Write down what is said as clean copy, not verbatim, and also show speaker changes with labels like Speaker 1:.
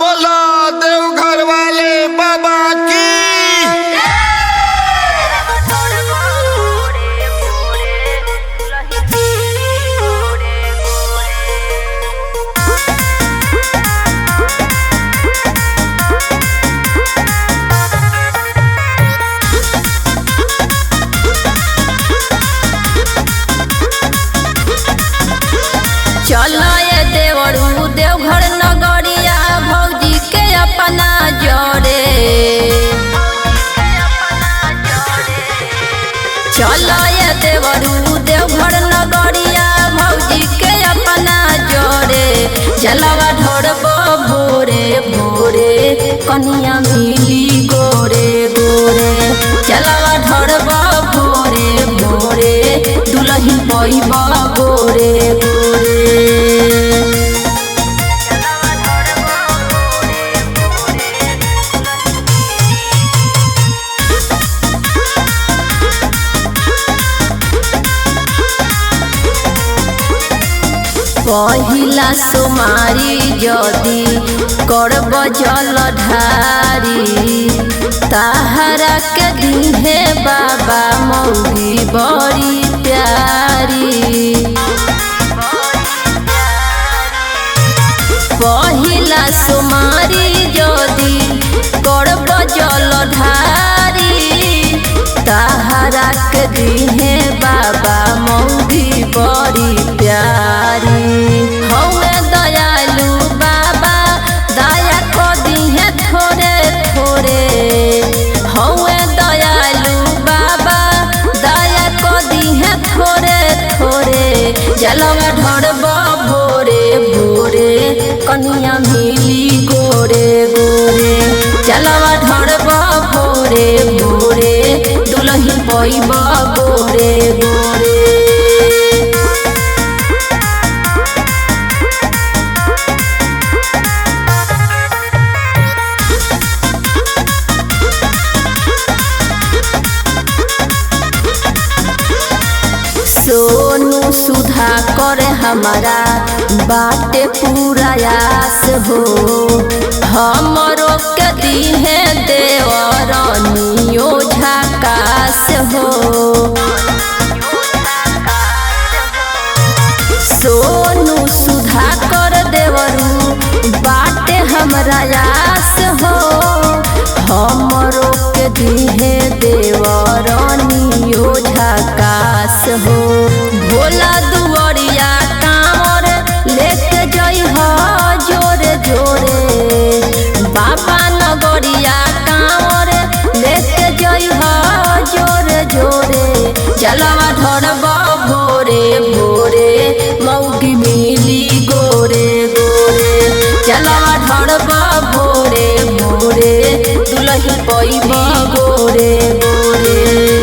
Speaker 1: बोला देवघर वाले बाबा की।
Speaker 2: चलो ये देवरू देवघर नगरिया भौजी के अपना जोड़े। चलो ये देवरू देवघर नगरिया भौजी के अपना जोड़े। जलवा ढोरबो भोरे भोरे कनिया मिली गोरे गोरे। जलवा ढोरबो भोरे भोरे दुल्हन पइबा गोरे गोरे। पहिला सोमारी जदि करब जलधारी ताहरा के दिहे बाबा मौगी बड़ी प्यारी। पहिला सोमारी जदि करब जलधारी ताहरा के दिहे बाबा मौगी बड़ी प्यारी। हौवे दयालु बाबा दया को दिहे थोड़े थोड़े। हौवे दयालु बाबा दया को दिहे थोड़े थोड़े। जलवा ढोरबो भोरे भोरे कनिया मिली गोरे गोरे। जलवा ढोरबो भोरे भोरे दुल्हन पइबा गोरे गोरे। सोनू सुधा करे हमारा बाटे पूरा आस हो। हमरो के दिहे देवरनियो झकास हो। सोनू सुधा कर देवरू बाटे हमरा आस हो। हमरो के दिहे देवरनियो झकास हो। भोला दुआरिया कांवर लेके जइह जोरे जोरे। बाबा नगरिया कांवर लेके जइह जोरे जोरे। जलवा ढोरबो भोरे भोरे मौगी मिली गोरे गोरे। जलवा ढोरबो भोरे भोरे दुल्हन पइबा गोरे गोरे।